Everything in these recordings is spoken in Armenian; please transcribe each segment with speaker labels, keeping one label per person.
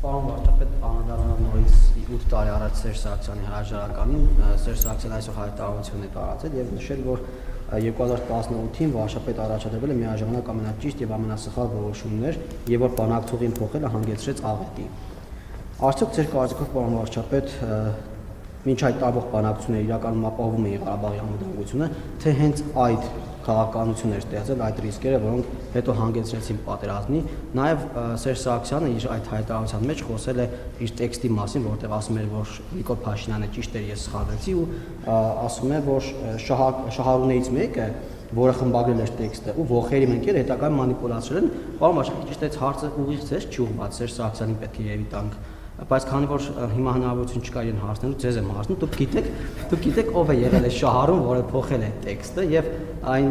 Speaker 1: Պարոն վարչապետ, անդրադառնալով նորից 8 տարի առաջ Սերժ Սարգսյանի հրաժարականին, Սերժ Սարգսյանը այսօր հայտարարություն է տարածել եւ նշել, որ 2018-ին վարչապետ առաջադրվել է միաժամանակ ամենաճիշտ եւ ամենասխալ որոշումներ եւ որ բանակցողին փոխելը հանգեցրեց աղետի։ Արդյոք ձեր կարծիքով, պարոն վարչապետ, մինչ այդ տարվող բանակցությունները իրականում ապահովում էին Ղարաբաղի անվտանգությունը, թե հենց այդ քաղաքականությունն էր ստեղծել այդ ռիսկերը, որոնք հետո հանգեցրեցին պատերազմի։ Նաև Սերժ Սարգսյանը իր այդ հայտարարության մեջ խոսել է իր տեքստի մասին, որտեղ ասում էր, որ Նիկոլ Փաշինյանը ճիշտ էր, ես սխալվեցի, ու ասում է, որ շահառուներից մեկը, որը խմբագրել էր տեքստը, ու ողերի մեկերը հետագայում մանիպուլացրել են, պարոն վարչապետ, ճիշտ է, հարցը ուղիղ ձեզ չի ուղղված, Սերժ Սարգսյանին պետք է երևի տանք, բայց քանի որ հիմա հնարավորություն չկա իրեն հարցնելու, ձեզ եմ հարցնում, դուք գիտեք ով է եղել է շահառուն, որը փոխել է տեքստը եւ այն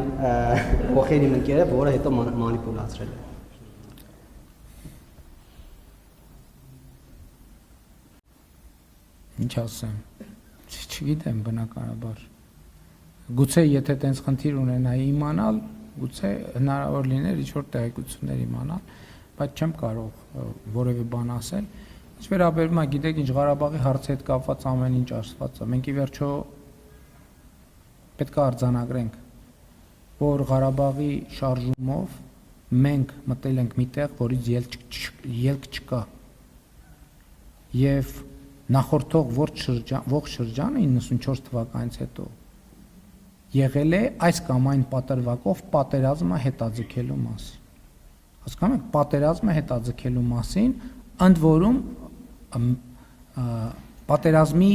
Speaker 1: ողերի մեկերը, որը հետո մանիպուլացրել է։
Speaker 2: Ինչ ասեմ, չգիտեմ բնականաբար։ Գուցե եթե տենց խնդիր ունենայի իմանալ, գուցե հնարավոր լիներ ինչ-որ տեղեկություններ իմանալ, բայց չեմ կարող որևէ բան ասել։ Ինչ վերաբերում է, գիտեք, ինչ Ղարաբաղի հարցի հետ կապված ամեն ինչ ասված է։ Մենք ի վերջո պետք է արձանագրենք, որ Ղարաբաղի շարժումով մենք մտել ենք մի տեղ, որից ելք չկա։ Եվ նախորդող ողջ շրջանը 94 թվականից հետո եղել է այս կամ այն պատրվակով պատերազմը հետաձգելու մասին։ Հասկանում եք, պատերազմը հետաձգելու մասին, ընդ որում պատերազմի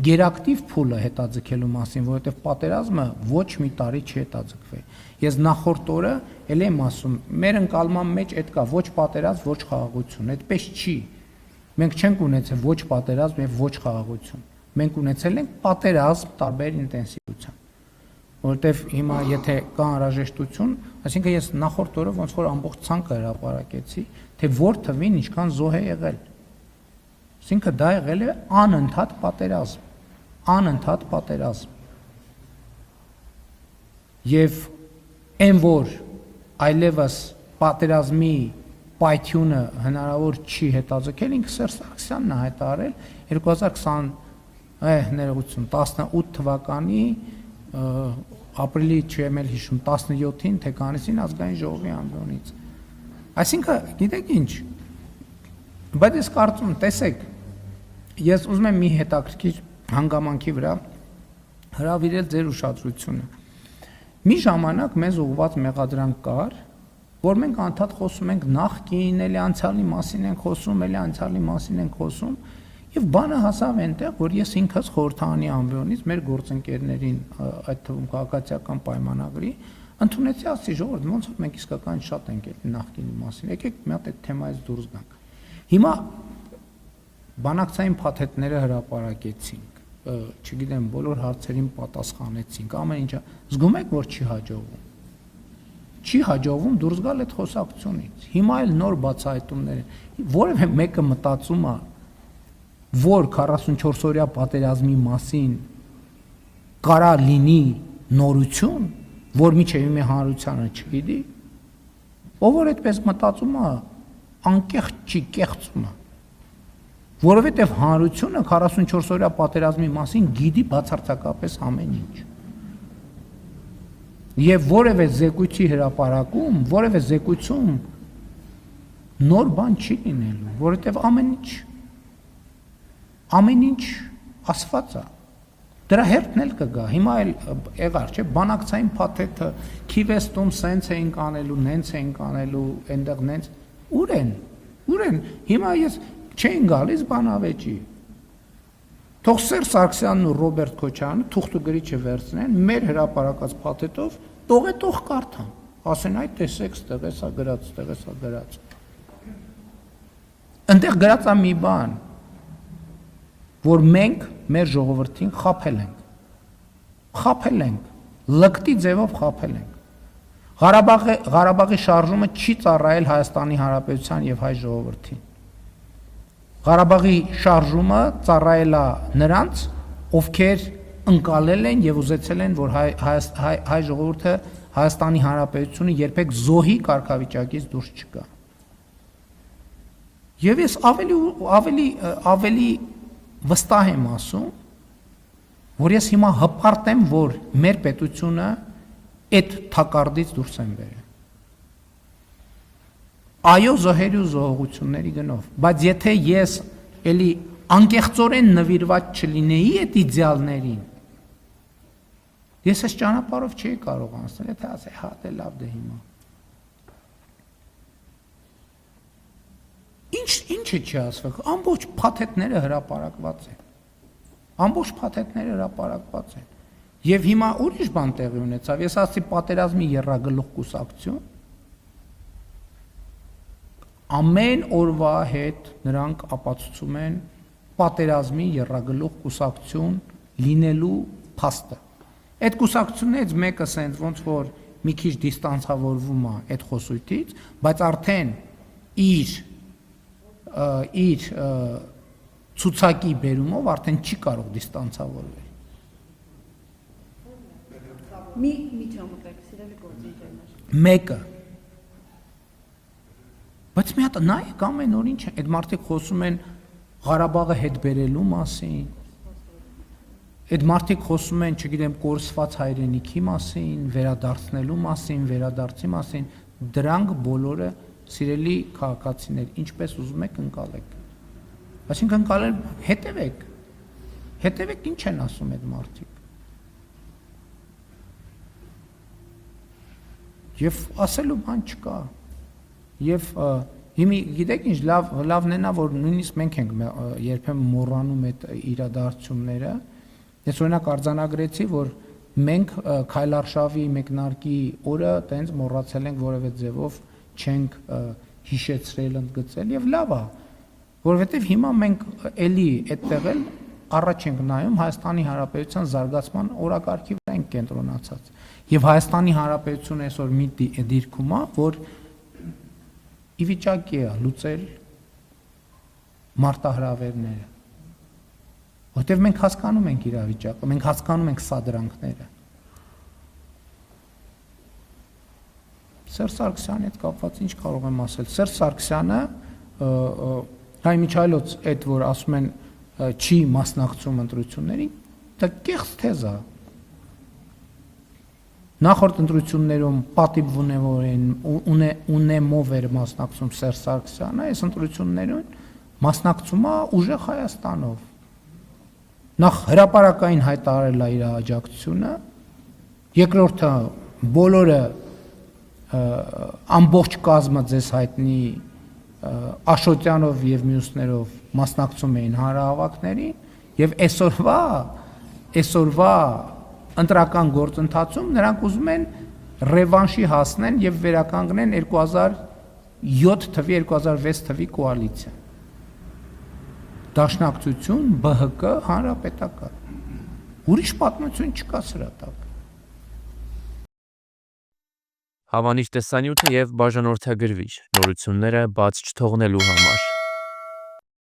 Speaker 2: գերակտիվ փուլը հետաձգելու մասին, որովհետև պատերազմը ոչ մի տարի չի հետաձգվել։ Ես նախորդ օրը էլ եմ ասում, մեր ընկալման մեջ այդ կա ոչ պատերազմ, ոչ խաղաղություն, այդպես չի։ Մենք չենք ունեցել ոչ պատերազմ եւ ոչ խաղաղություն։ Մենք ունեցել ենք պատերազմ տարբեր ինտենսիվությամբ։ Որովհետև հիմա եթե կա անհրաժեշտություն, այսինքն ես նախորդ օրը ոնց որ ամբողջ ցանկը հրապարակեցի, թե որ թվին ինչքան զոհ է եղել։ Այսինքն դա եղել է անընդհատ պատերազմ, անընդհատ պատերազմ։ Եվ այն որ այլևս պատերազմի պայթյունը հնարավոր չի հետաձգել, ինքը Սերժ Սարգսյանն է հայտարարել 2018 թվականի ապրիլի չեմ էլ հիշում 17-ին թե քանիսին ազգային ժողովի ամբիոնից։ Այսինքն, գիտեք ինչ, բայց ես կարծում, տեսեք, ես ուզում եմ մի հետաքրքիր հանգամանքի վրա հրավիրել ձեր ուշադրությունը։ Մի ժամանակ մեզ ուղղված մեղադրանք կար, որ մենք անդադ խոսում ենք նախկին, էլի անցյալի մասին ենք խոսում, էլի անցյալի մասին ենք խոսում, եւ բանը հասավ այնտեղ, որ ես ինքս խորհրդանի ամբիոնից մեր գործընկերներին, այդ թվում քաղաքացիական պայմանագրի, ընդունեցի ասի ժողովուրդ, ոնց որ մենք իսկական շատ ենք էլի նախկինի մասին, եկեք մի հատ այդ թեմայից դուրս գանք։ Հիմա բանակցային փաթեթները հրապարակեցինք, չգիտեմ, բոլոր հարցերին պատասխանեցինք, ամեն ինչը, զգում եք, որ չի հաջողվում։ Չի հաջողվում դուրս գալ այդ խոսակցությունից։ Հիմա էլ նոր բացահայտումներ են։ Որևէ մեկը մտածում է, որ 44-օրյա պատերազմի մասին կարա լինի նորություն, որ միջև մի հանրությանը չգիտի, ով որ այդպես մտածում է, անկեղծ չի, կեղծում է։ Որովհետև հանրությունը 44-օրյա պատերազմի մասին գիտի բացարձակապես ամեն ինչ։ Եվ որևէ զեկույցի հրապարակում, որևէ զեկույցում նոր բան չի լինելու, որովհետև ամեն ինչ ասված է։ Դրա հերթն էլ կգա։ Հիմա էլ եղար, չէ, բանակցային փաթեթը Քիվեստում սենց էինք անելու, նենց էինք անելու, այնտեղ նենց ուր են։ Հիմա ես չէին գալիս բանավեճի։ Թող Սերժ Սարգսյանն ու Ռոբերտ Քոչարյանը թուղթ ու գրիչը վերցնեն, մեր հրապարակած փաթեթով տող կարդան։ Ասեն, այ տեսեք, ստեղ էսա գրած։ Այնտեղ գրած է մի բան, որ մենք մեր ժողովրդին խաբել ենք, լկտի ձևով խաբել ենք։ Ղարաբաղի շարժումը չի ծառայել Հայաստանի Հանրապետության եւ հայ ժողովրդին։ Ղարաբաղի շարժումը ծառայել է նրանց, ովքեր ընկալել են եւ ուզեցել են, որ հայ ժողովուրդը Հայաստանի Հանրապետությունը երբեք զոհի կարգավիճակից դուրս չգա։ Եվ ես ավելի վստահ եմ ասում, որ ես հիմա հպարտ եմ, որ մեր պետությունը այդ թակարդից դուրս են բերել։ Այո, զոհերի ու զոհողությունների գնով, բայց եթե ես էլի անկեղծորեն նվիրված չլինեի այդ իդեալներին, ես այս ճանապարհով չէի կարող անցնել, եթե ասեի, հա, դե լավ, դե հիմա։ Ինչ է չի ասվել, ամբողջ փաթեթները հրապարակված են։ Ամբողջ փաթեթները հրապարակված են։ Եվ հիմա ուրիշ բան տեղի ունեցավ, ես ասացի պատերազմի եռագլուխ կուսակցություն, ամեն օրվա հետ նրանք ապացուցում են պատերազմի եռագլուխ կուսակցություն լինելու փաստը։ Այդ կուսակցություններից մեկը սենց ոնց որ մի քիչ դիստանցավորվում է այդ խոսույթից, բայց արդեն իր ցուցակի բերումով արդեն չի կարող դիստանցավորվել։
Speaker 3: Մի ճամփակ, սիրելի գործընկերներ։
Speaker 2: Մեկը։ Բայց մի հատ նայեք ամեն օր ինչ է, այդ մարդիկ խոսում են Ղարաբաղը հետ բերելու մասին։ Այդ մարդիկ խոսում են, չգիտեմ, կորսված հայրենիքի մասին, վերադարձնելու մասին, վերադարձի մասին, դրանք բոլորը սիրելի քաղաքացիներ, ինչպես ուզում եք ընկալեք։ Այսինքն ընկալել հետևեք ինչ են ասում այդ մարդիկ։ Եվ ասելու բան չկա։ Եվ հիմի գիտեք ինչ լավն է նա, որ նույնիսկ մենք ենք երբեմն մոռանում այդ իրադարձությունները։ Ես օրինակ արձանագրեցի, որ մենք Քայլարշավի մեկնարկի օրը տենց մոռացել ենք որևէ ձևով չենք հիշեցրել, ընդգծել եւ լավ է, որովհետեւ հիմա մենք էլի այդտեղ էլ առաջ ենք նայում Հայաստանի Հանրապետության զարգացման օրակարգի վրա ենք կենտրոնացած։ Եվ Հայաստանի Հանրապետությունը այսօր մի դիրքում է, որ ի վիճակի է լուծել մարտահրավերները։ Որտեւ մենք հասկանում ենք իրավիճակը, մենք հասկանում ենք սադրանքները։ Սերժ Սարգսյանի հետ կապված ինչ կարող եմ ասել։ Սերժ Սարգսյանը Հայ Միչայելոց այդ որ ասում են չի մասնակցում ընտրություններին, դա կեղծ թեզ է։ Նախորդ ընտրություններում պատիվունևորեն ունեմով էր մասնակցում Սերժ Սարգսյանը, այս ընտրություններում մասնակցում է ուժեղ Հայաստանով։ Նախ հրապարակային հայտարարել է իր աջակցությունը, երկրորդը բոլորը ամբողջ կազմը ձեզ հայտնի Աշոտյանով եւ մյուսներով մասնակցում էին հանրահավաքներին եւ այսօրվա ընտրական գործընթացում նրանք ուզում են ռևանշի հասնեն եւ վերականգնեն 2007 թվի 2006 թվի կոալիցիա։ Դաշնակցություն, ԲՀԿ, հանրապետական։ Ուրիշ պատմություն չկա սրա տակ։
Speaker 4: Հավանիչ տեսանյութը եւ բաժանորդագրվիչ նորությունները բաց չթողնելու համար